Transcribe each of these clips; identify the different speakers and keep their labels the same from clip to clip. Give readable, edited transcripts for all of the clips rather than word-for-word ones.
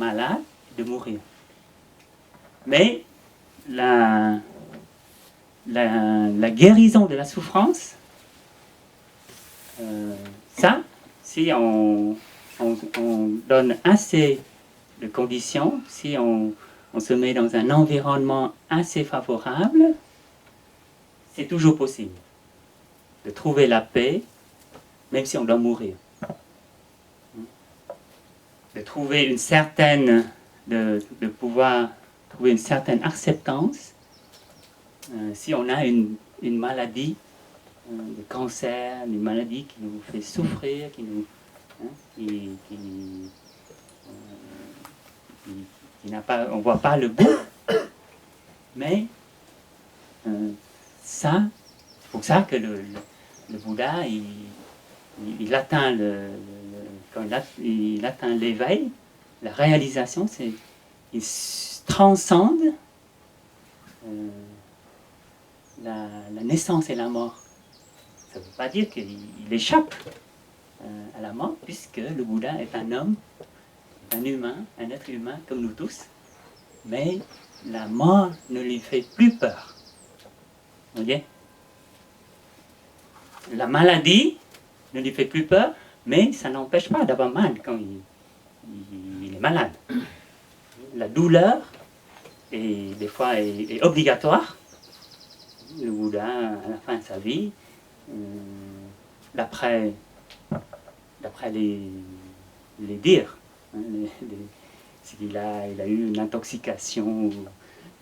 Speaker 1: malade et de mourir. Mais la guérison de la souffrance, ça, si on donne assez de conditions, si on se met dans un environnement assez favorable, c'est toujours possible de trouver la paix, même si on doit mourir. De trouver une certaine, de pouvoir trouver une certaine acceptance. Si on a une maladie, de cancer, une maladie qui nous fait souffrir, qui nous, n'a pas, on ne voit pas le bout, mais ça, c'est pour ça que le Bouddha, il atteint quand il atteint l'éveil, la réalisation, c'est il transcende la naissance et la mort. Ça ne veut pas dire qu'il échappe à la mort, puisque le Bouddha est un homme, un humain, un être humain comme nous tous, mais la mort ne lui fait plus peur. Vous voyez? La maladie ne lui fait plus peur, mais ça n'empêche pas d'avoir mal quand il est malade. La douleur, des fois, est obligatoire. Le Bouddha, à la fin de sa vie, d'après les dires, c'est qu'il a eu une intoxication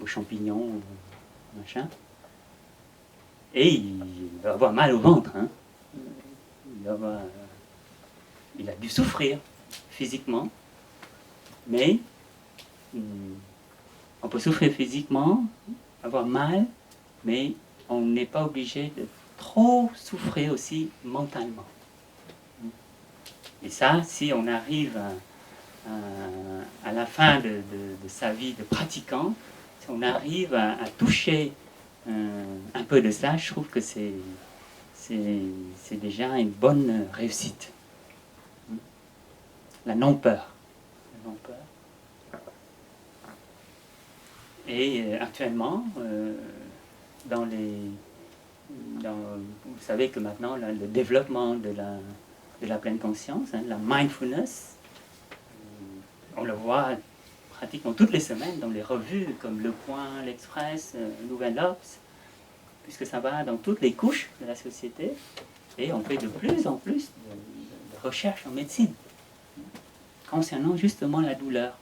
Speaker 1: aux champignons, machin, et il va avoir mal au ventre. Hein. Il a dû souffrir physiquement, mais on peut souffrir physiquement, avoir mal, mais on n'est pas obligé de trop souffrir aussi mentalement. Et ça, si on arrive à la fin de sa vie de pratiquant, si on arrive à toucher un peu de ça, je trouve que c'est déjà une bonne réussite. La non-peur. La non-peur. Et actuellement, vous savez que maintenant, là, le développement de la pleine conscience, hein, la mindfulness, on le voit pratiquement toutes les semaines dans les revues comme Le Point, l'Express, Nouvel Obs, puisque ça va dans toutes les couches de la société, et on fait de plus en plus de recherches en médecine concernant justement la douleur.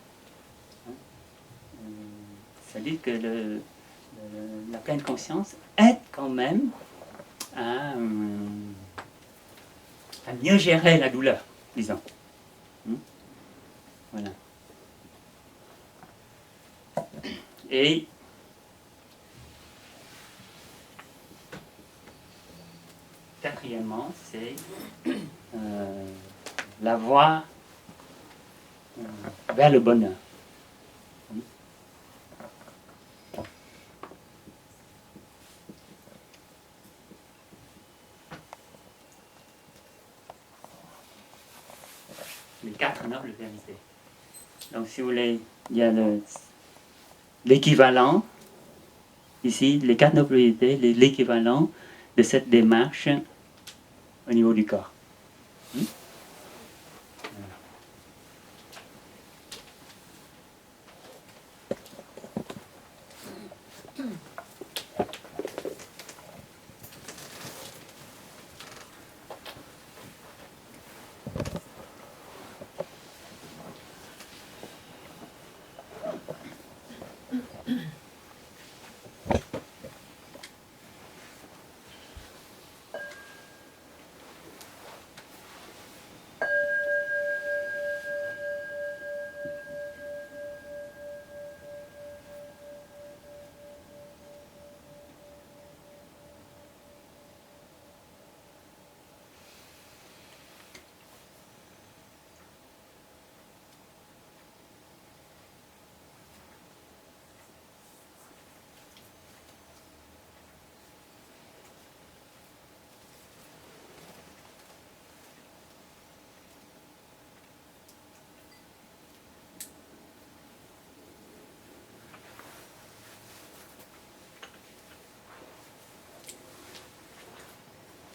Speaker 1: C'est-à-dire que la pleine conscience aide quand même à mieux gérer la douleur, disons. Voilà. Et quatrièmement, c'est la voie vers le bonheur. Les 4 nobles vérités. Donc, si vous voulez, il y a l'équivalent, ici, les 4 nobles vérités, l'équivalent de cette démarche au niveau du corps.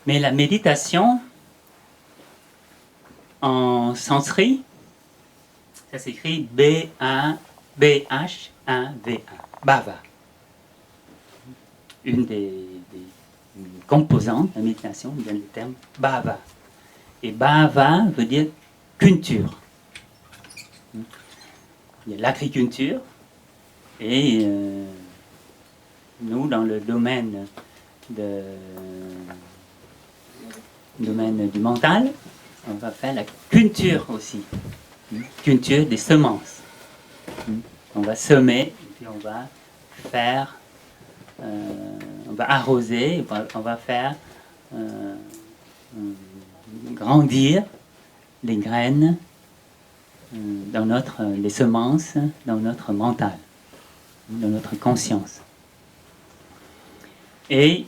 Speaker 1: Mais la méditation, en sanskrit, ça s'écrit B-H-A-V-A, Bhava. Une des composantes de la méditation vient le terme Bhava. Et Bhava veut dire culture. Il y a l'agriculture et nous, dans le domaine du mental, on va faire la culture aussi. Culture des semences. On va semer, et puis on va faire, on va arroser, on va faire grandir les graines dans les semences, dans notre mental, dans notre conscience. Et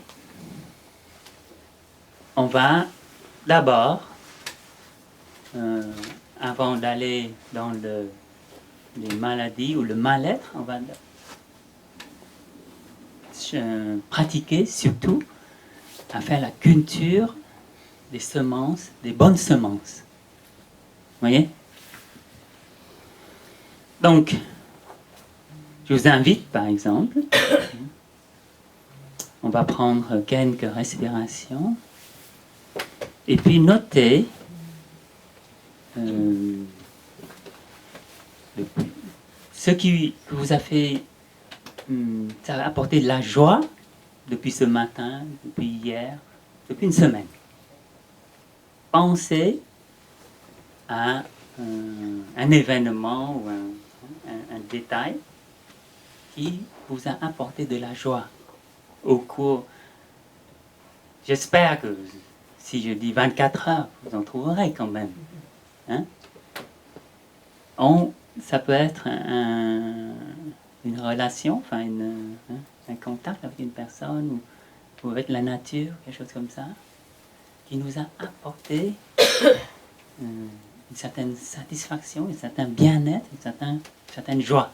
Speaker 1: on va d'abord, avant d'aller dans les maladies ou le mal-être, on va pratiquer surtout à faire la culture des semences, des bonnes semences. Vous voyez? Donc, je vous invite par exemple, on va prendre quelques respirations et puis noter ce qui vous a fait, ça a apporté de la joie depuis ce matin, depuis hier, depuis une semaine. Pensez à un événement ou un détail qui vous a apporté de la joie au cours. J'espère que si je dis 24 heures, vous en trouverez quand même. Hein? Ça peut être une relation, enfin un contact avec une personne ou avec la nature, quelque chose comme ça, qui nous a apporté une certaine satisfaction, un certain bien-être, une certaine joie.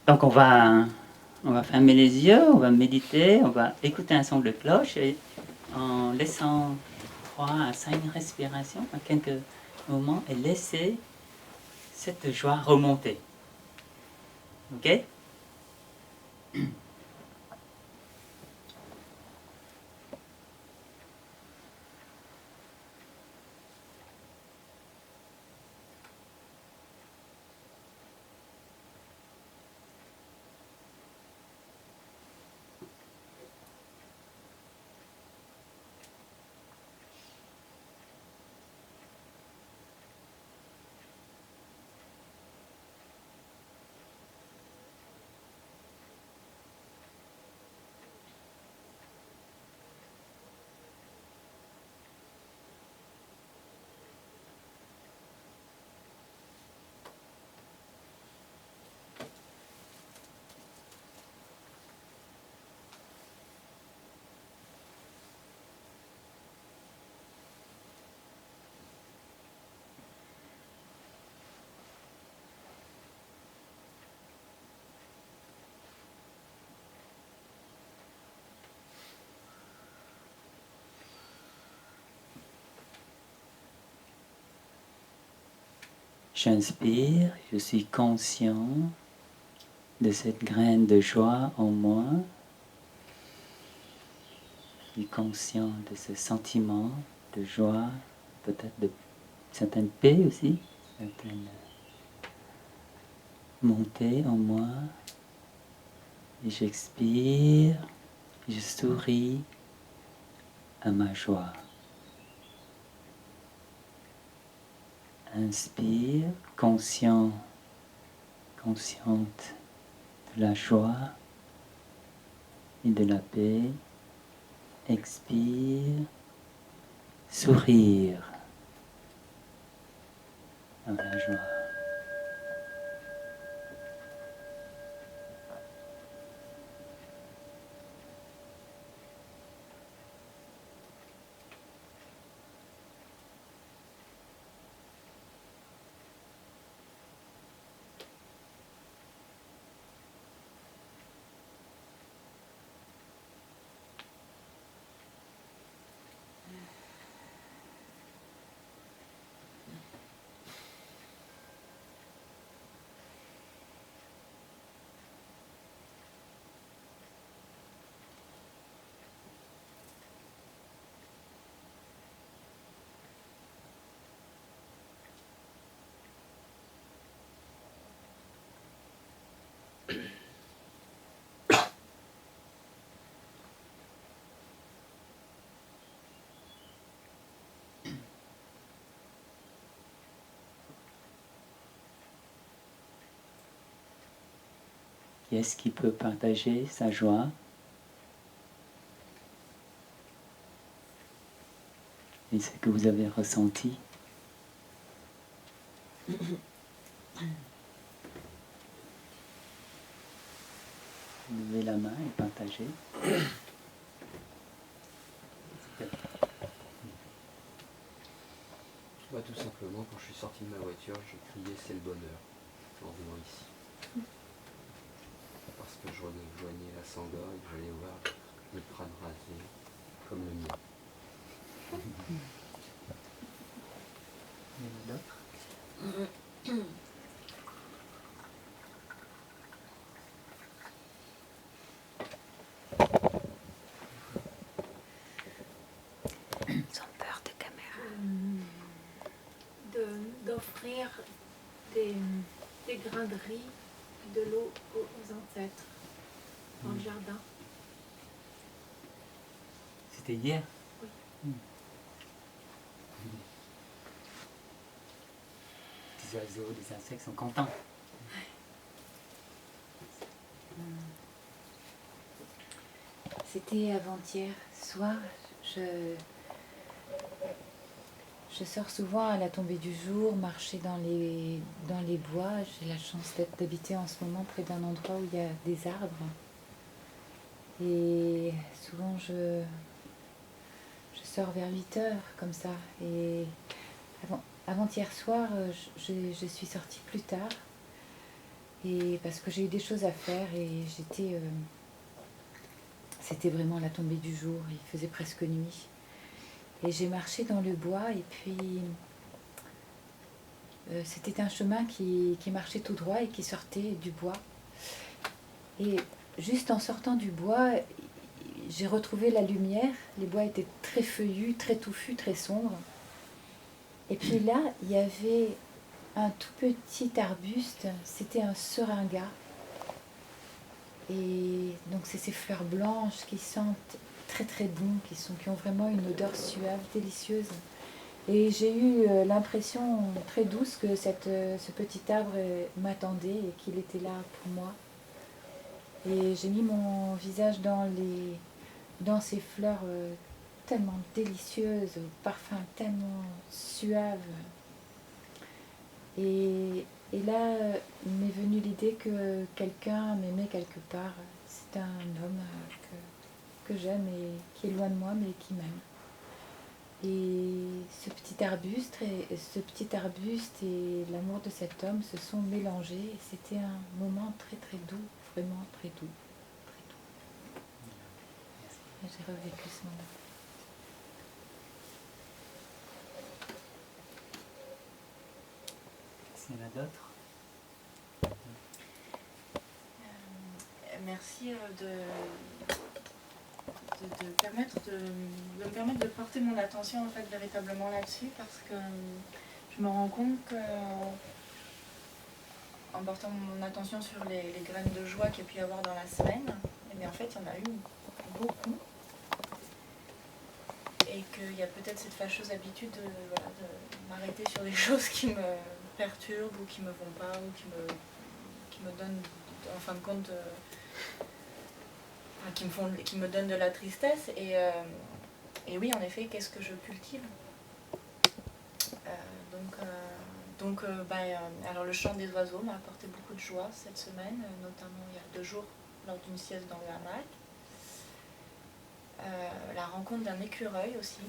Speaker 1: Donc on va fermer les yeux, on va méditer, on va écouter un son de cloche et en laissant 3 à 5 respirations, en quelques moments, et laisser cette joie remonter. Ok? J'inspire, je suis conscient de cette graine de joie en moi. Je suis conscient de ce sentiment de joie, peut-être de certaine paix aussi, certaine montée en moi. Et j'expire, je souris à ma joie. Inspire, consciente de la joie et de la paix. Expire, sourire à la joie. Qui est-ce qui peut partager sa joie? Et ce que vous avez ressenti? Levez la main et partagez.
Speaker 2: Moi, tout simplement, quand je suis sorti de ma voiture, j'ai crié « c'est le bonheur » en venant ici. Parce que je rejoignais la Sangha et que j'allais voir le crâne rasé comme le mien.
Speaker 1: Il y en a d'autres?
Speaker 3: Sans peur de caméra.
Speaker 4: D'offrir des grains de riz, de l'eau aux ancêtres dans le jardin.
Speaker 1: C'était hier?
Speaker 4: Oui.
Speaker 1: Les oiseaux, les insectes sont contents.
Speaker 3: C'était avant-hier soir. Je sors souvent à la tombée du jour, marcher dans les bois. J'ai la chance d'habiter en ce moment près d'un endroit où il y a des arbres. Et souvent je sors vers 8 heures comme ça. Et avant-hier soir, je suis sortie plus tard. Et parce que j'ai eu des choses à faire et c'était vraiment la tombée du jour, il faisait presque nuit. Et j'ai marché dans le bois et puis c'était un chemin qui marchait tout droit et qui sortait du bois. Et juste en sortant du bois, j'ai retrouvé la lumière. Les bois étaient très feuillus, très touffus, très sombres. Et puis là, il y avait un tout petit arbuste, c'était un seringa. Et donc c'est ces fleurs blanches qui sentent très très bon, qui ont vraiment une odeur suave, délicieuse. Et j'ai eu l'impression très douce que ce petit arbre m'attendait et qu'il était là pour moi. Et j'ai mis mon visage dans ces fleurs tellement délicieuses, au parfum tellement suave. Et là, m'est venue l'idée que quelqu'un m'aimait quelque part. C'est un homme que j'aime et qui est loin de moi, mais qui m'aime. Et ce petit arbuste et l'amour de cet homme se sont mélangés. Et c'était un moment très très doux, vraiment très doux. Très doux. Et j'ai revécu ce moment.
Speaker 1: S'il y en a d'autres?
Speaker 5: Merci de me permettre de porter mon attention en fait véritablement là-dessus, parce que je me rends compte que en portant mon attention sur les graines de joie qu'il y a pu y avoir dans la semaine, et bien en fait il y en a eu beaucoup, et qu'il y a peut-être cette fâcheuse habitude de m'arrêter sur des choses qui me perturbent ou qui me vont pas ou qui me donnent en fin de compte qui me donnent de la tristesse. Et oui, en effet, qu'est-ce que je cultive? Alors le chant des oiseaux m'a apporté beaucoup de joie cette semaine, notamment il y a 2 jours lors d'une sieste dans le hamac. La rencontre d'un écureuil aussi,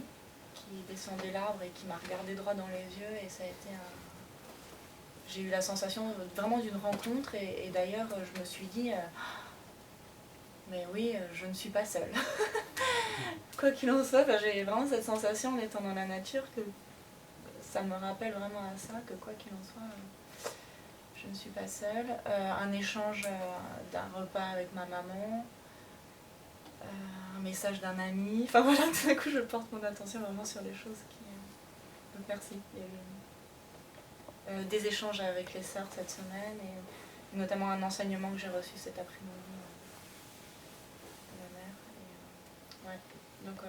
Speaker 5: qui descendait l'arbre et qui m'a regardé droit dans les yeux, et ça a été j'ai eu la sensation vraiment d'une rencontre, et d'ailleurs je me suis dit mais oui, je ne suis pas seule. Quoi qu'il en soit, j'ai vraiment cette sensation en étant dans la nature que ça me rappelle vraiment à ça, que quoi qu'il en soit, je ne suis pas seule. Un échange d'un repas avec ma maman, un message d'un ami, enfin voilà, tout d'un coup je porte mon attention vraiment sur des choses qui... Donc merci. Des échanges avec les sœurs cette semaine, et notamment un enseignement que j'ai reçu cet après-midi de ma mère. Ouais, donc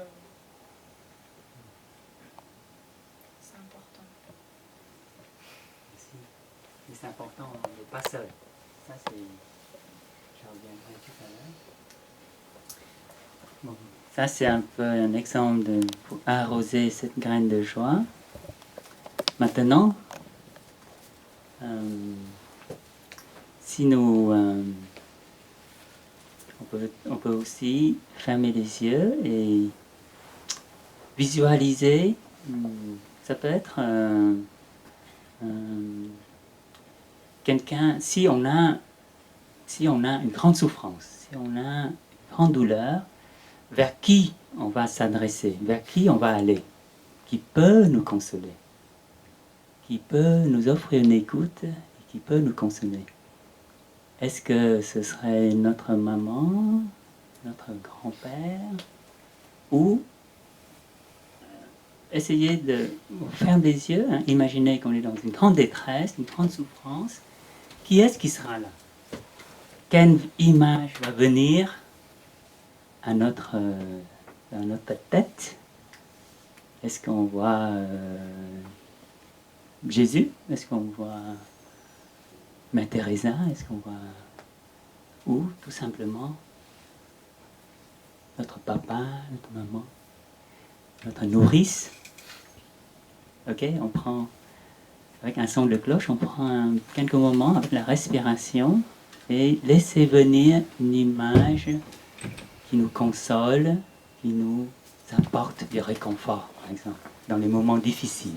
Speaker 5: c'est important.
Speaker 1: Merci. Et c'est important, on n'est pas seul. Ça, c'est... reviendrai tout à l'heure. Bon, ça c'est un peu un exemple pour arroser cette graine de joie. Maintenant, si nous, on peut aussi fermer les yeux et visualiser. Ça peut être quelqu'un, si on a une grande souffrance, si on a une grande douleur, vers qui on va s'adresser, vers qui on va aller, qui peut nous consoler, qui peut nous offrir une écoute et qui peut nous consoler. Est-ce que ce serait notre maman, notre grand-père, ou essayer de fermer les yeux, hein, imaginer qu'on est dans une grande détresse, une grande souffrance. Qui est-ce qui sera là? Quelle image va venir à notre tête? Est-ce qu'on voit Jésus? Est-ce qu'on voit Mère Teresa? Est-ce qu'on voit... Ou tout simplement notre papa, notre maman, notre nourrice? Ok, on prend, avec un son de cloche, on prend quelques moments avec la respiration et laisser venir une image qui nous console, qui nous apporte du réconfort, par exemple, dans les moments difficiles.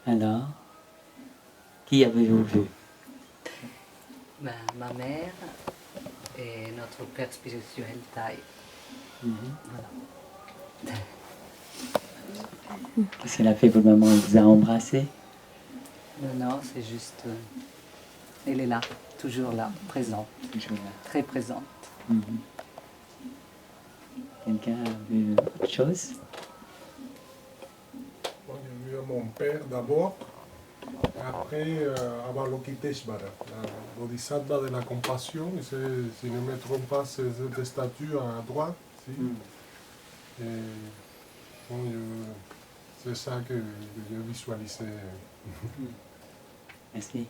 Speaker 1: Alors, qui avez-vous vu?
Speaker 6: Ben, ma mère et notre père spirituel, Tai.
Speaker 1: Voilà. Qu'est-ce qu'elle a fait pour le moment? Elle vous a embrassé?
Speaker 6: Non, c'est juste... elle est là, toujours là, présente.
Speaker 1: Toujours là.
Speaker 6: Très présente.
Speaker 1: Quelqu'un a vu autre chose?
Speaker 7: Moi, j'ai vu mon père d'abord, après Avalokiteshvara, la Bodhisattva de la compassion, et si je ne me trompe pas, c'est cette statue à droite. Si. Et bon, c'est ça que j'ai visualisé.
Speaker 1: Merci.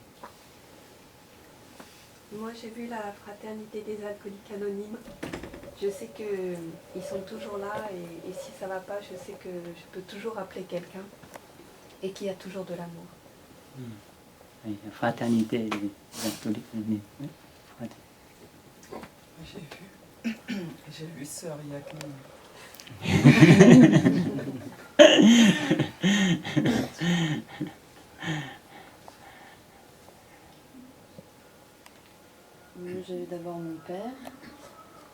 Speaker 8: Moi, j'ai vu la fraternité des alcooliques anonymes. Je sais qu'ils sont toujours là et si ça ne va pas, je sais que je peux toujours appeler quelqu'un et qu'il y a toujours de l'amour.
Speaker 1: Oui, la fraternité des alcooliques anonymes. Oui.
Speaker 2: J'ai vu
Speaker 9: J'ai vu Sœur Yakma.
Speaker 10: J'ai vu d'abord mon père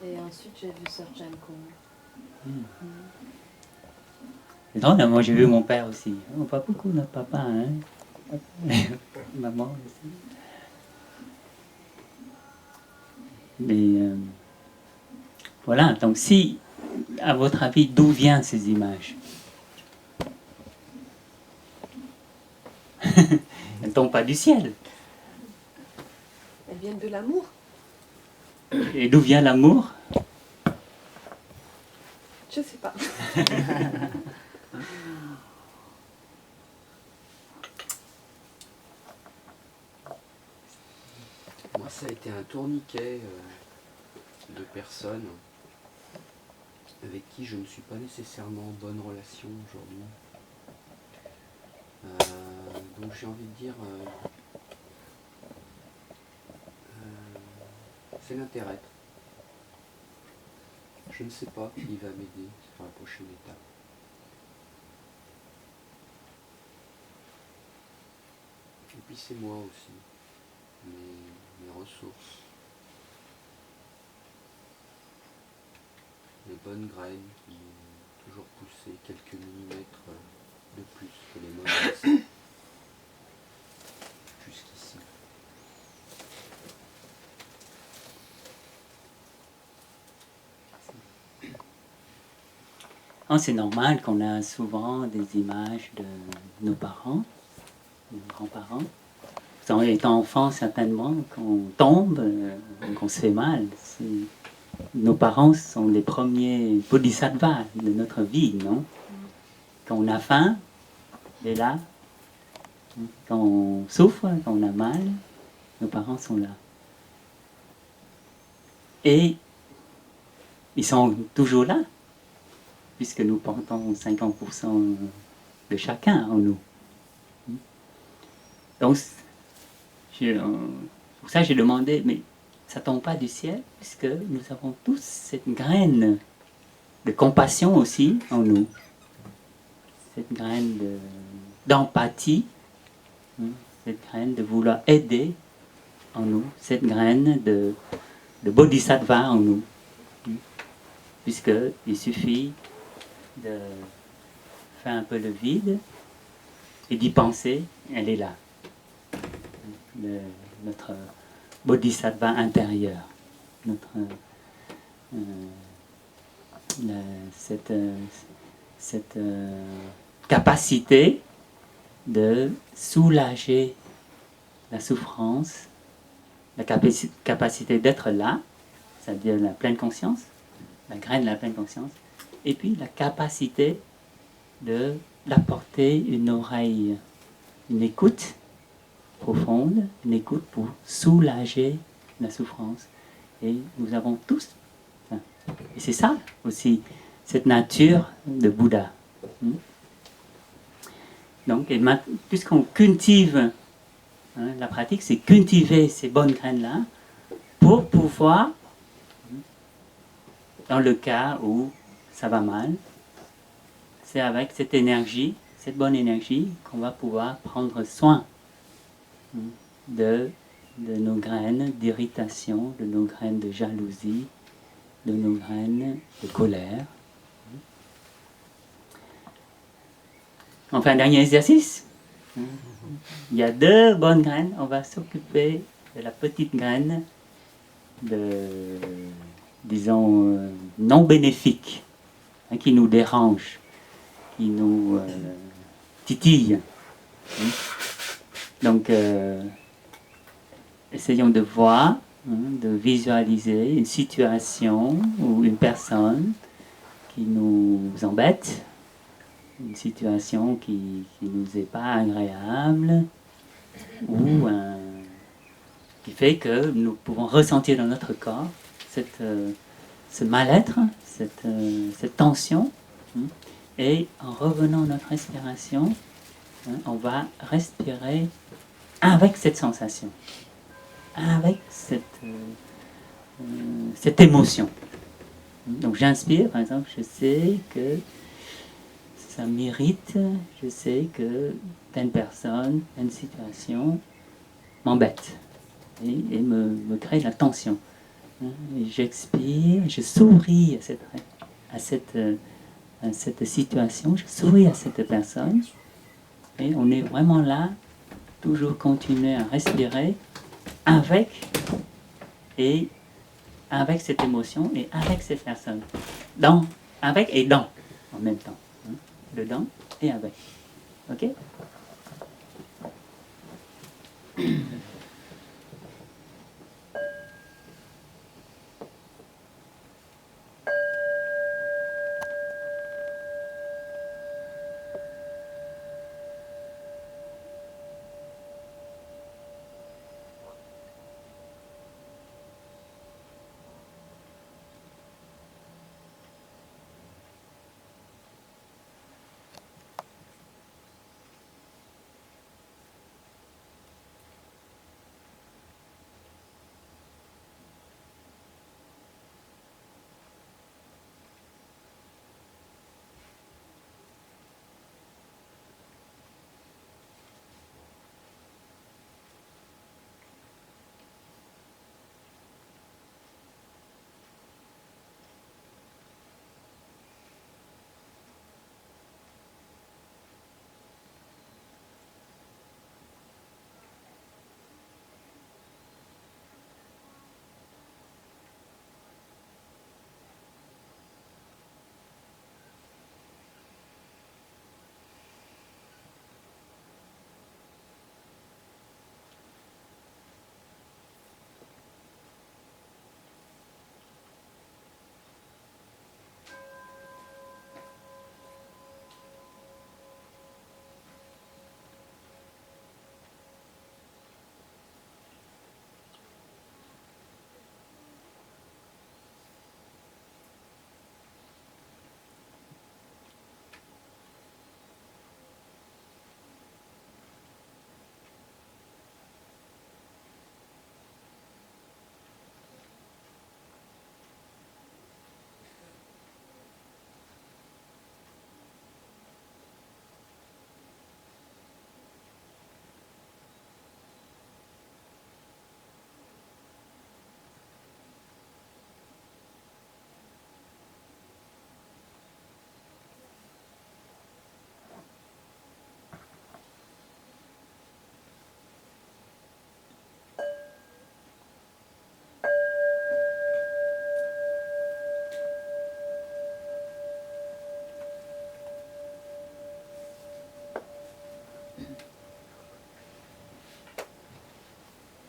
Speaker 10: et ensuite j'ai vu Sœur Janko.
Speaker 1: C'est drôle, hein, moi j'ai vu mon père aussi. On voit beaucoup notre papa, hein. Maman aussi. Mais voilà, donc si, à votre avis, d'où viennent ces images? Elles ne tombent pas du ciel.
Speaker 8: Elles viennent de l'amour.
Speaker 1: Et d'où vient l'amour?
Speaker 8: Je sais pas.
Speaker 2: Moi, ça a été un tourniquet de personnes avec qui je ne suis pas nécessairement en bonne relation aujourd'hui. Donc j'ai envie de dire, c'est l'intérêt. Je ne sais pas qui va m'aider sur la prochaine étape. Et puis c'est moi aussi, mes ressources. Les bonnes graines qui ont toujours poussé quelques millimètres de plus que les mauvaises jusqu'ici.
Speaker 1: C'est normal qu'on a souvent des images de nos parents, de nos grands-parents. En étant enfant, certainement, qu'on tombe, qu'on se fait mal. Nos parents sont les premiers bodhisattvas de notre vie, non? Quand on a faim, il est là. Quand on souffre, quand on a mal, nos parents sont là. Et ils sont toujours là, puisque nous portons 50% de chacun en nous. Donc, pour ça j'ai demandé, mais ça ne tombe pas du ciel, puisque nous avons tous cette graine de compassion aussi en nous. Cette graine d'empathie, cette graine de vouloir aider en nous, cette graine de bodhisattva en nous. Puisqu'il suffit de faire un peu le vide et d'y penser, elle est là. Notre bodhisattva intérieur, cette capacité de soulager la souffrance, la capacité d'être là, c'est-à-dire la pleine conscience, la graine de la pleine conscience, et puis la capacité d'apporter une oreille, une écoute profonde, une écoute pour soulager la souffrance. Et nous avons tous, et c'est ça aussi, cette nature de Bouddha. Donc, puisqu'on cultive, la pratique, c'est cultiver ces bonnes graines-là pour pouvoir, dans le cas où ça va mal, c'est avec cette énergie, cette bonne énergie, qu'on va pouvoir prendre soin de nos graines d'irritation, de nos graines de jalousie, de nos graines de colère. On fait un dernier exercice. Il y a 2 bonnes graines. On va s'occuper de la petite graine disons, non bénéfique, qui nous dérange, qui nous titille. Donc, essayons de voir, de visualiser une situation ou une personne qui nous embête, une situation qui nous est pas agréable, ou qui fait que nous pouvons ressentir dans notre corps ce mal-être, cette tension. Et en revenant à notre respiration, on va respirer avec cette sensation, avec cette émotion. Donc j'inspire, par exemple, je sais que ça m'irrite, je sais que telle personne, telle situation m'embête et me crée de la tension. Et j'expire, je souris à cette situation, je souris à cette personne, et on est vraiment là, toujours continuer à respirer avec cette émotion et avec cette personne. Avec et dans, en même temps. Dedans et avec. Ok?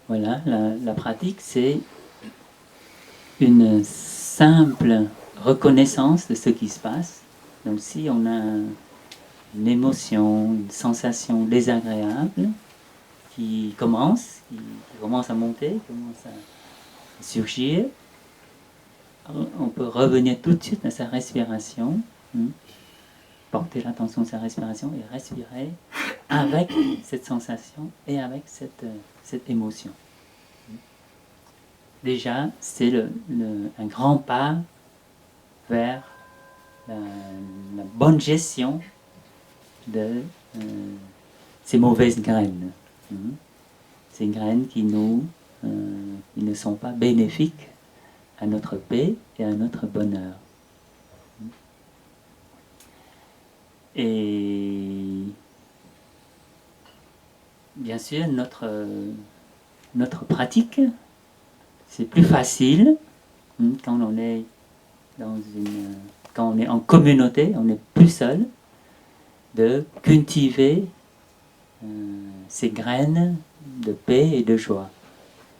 Speaker 1: Voilà, la pratique, c'est une simple reconnaissance de ce qui se passe. Donc si on a une émotion, une sensation désagréable qui commence à monter, qui commence à surgir, on peut revenir tout de suite à sa respiration, porter l'attention sur sa respiration et respirer avec cette sensation et avec cette émotion. Déjà, c'est un grand pas vers la bonne gestion de ces mauvaises graines. Ces graines qui ne sont pas bénéfiques à notre paix et à notre bonheur. Et bien sûr, notre pratique, c'est plus facile quand on est quand on est en communauté, on n'est plus seul, de cultiver ces graines de paix et de joie.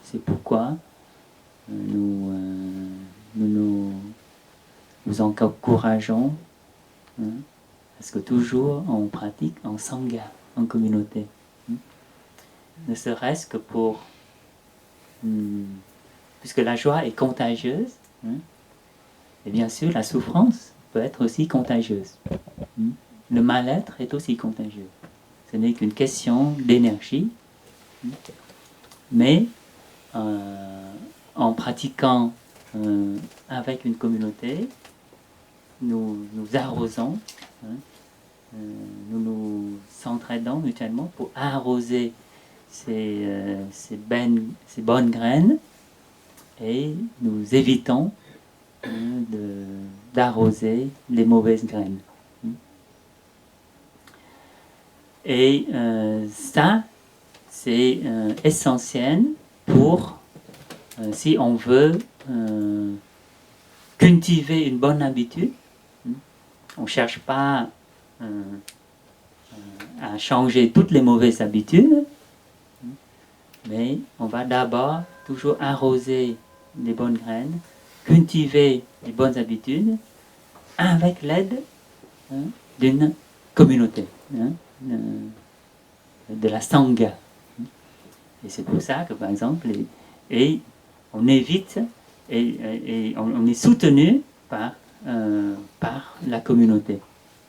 Speaker 1: C'est pourquoi nous encourageons parce que toujours on pratique en sangha, en communauté. Ne serait-ce que puisque la joie est contagieuse, et bien sûr la souffrance peut être aussi contagieuse. Le mal-être est aussi contagieux. Ce n'est qu'une question d'énergie, mais en pratiquant avec une communauté, nous arrosons, hein, nous nous s'entraidons mutuellement pour arroser ces bonnes graines et nous évitons d'arroser les mauvaises graines. Et ça, c'est essentiel pour, si on veut cultiver une bonne habitude. On ne cherche pas à changer toutes les mauvaises habitudes, mais on va d'abord toujours arroser les bonnes graines, cultiver les bonnes habitudes avec l'aide d'une communauté, de la Sangha. Et c'est pour ça que, par exemple, on évite et on est soutenu par la communauté.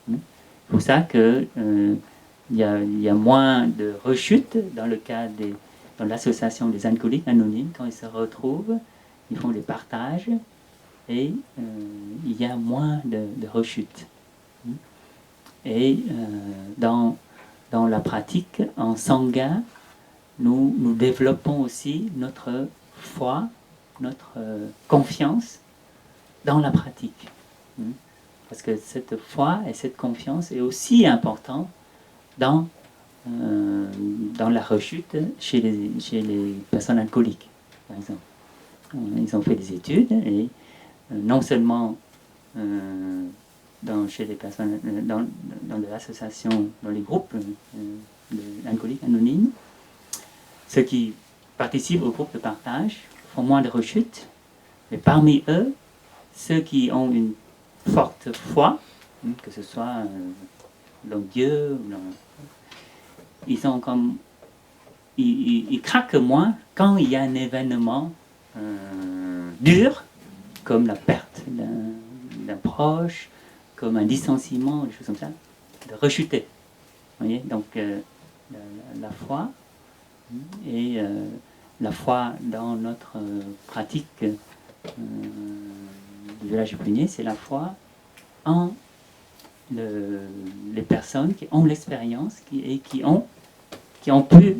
Speaker 1: C'est pour ça qu'il y a moins de rechutes dans le cas dans l'association des alcooliques anonymes. Quand ils se retrouvent, ils font des partages et il y a moins de rechutes. Et dans la pratique, en Sangha, nous développons aussi notre foi, notre confiance dans la pratique. Parce que cette foi et cette confiance est aussi importante dans la rechute chez les personnes alcooliques, par exemple. Ils ont fait des études et non seulement chez les personnes, dans les associations, dans les groupes d'alcooliques anonymes, ceux qui participent au groupe de partage font moins de rechutes, mais parmi eux, ceux qui ont une forte foi, que ce soit dans Dieu, ils craquent moins quand il y a un événement dur, comme la perte d'un proche, comme un licenciement, des choses comme ça, de rechuter. Vous voyez, donc la foi et la foi dans notre pratique du village punier, c'est la foi en les personnes qui ont l'expérience et qui ont pu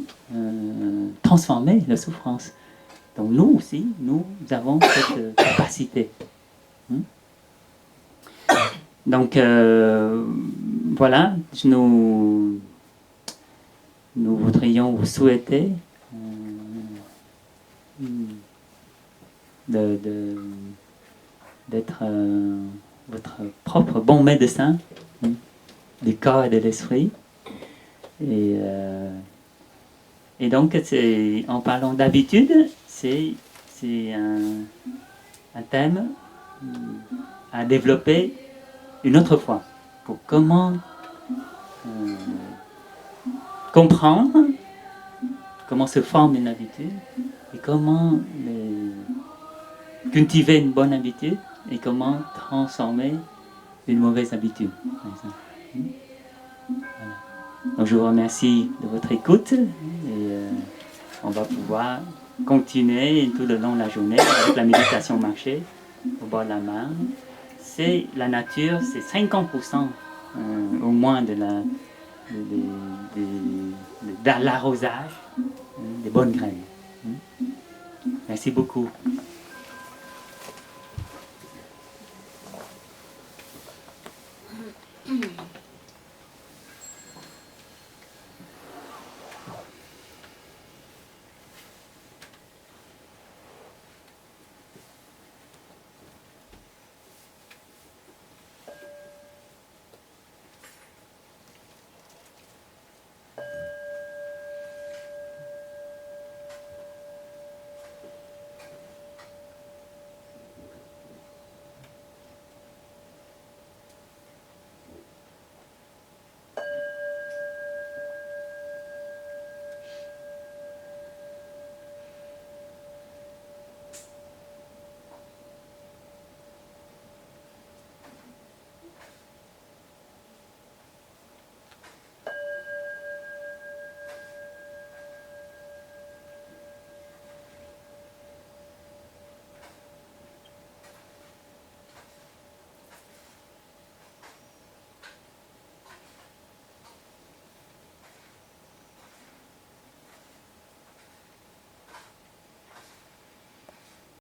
Speaker 1: transformer la souffrance. Donc nous aussi, nous avons cette capacité. Donc voilà, nous voudrions vous souhaiter d'être votre propre bon médecin du corps et de l'esprit. Et donc, en parlant d'habitude, c'est un thème à développer une autre fois pour comment comprendre comment se forme une habitude et comment cultiver une bonne habitude et comment transformer une mauvaise habitude. Voilà. Donc je vous remercie de votre écoute et on va pouvoir continuer tout le long de la journée avec la méditation marché au bord de la mer. C'est la nature, c'est 50% au moins de l'arrosage des bonnes graines. Merci beaucoup.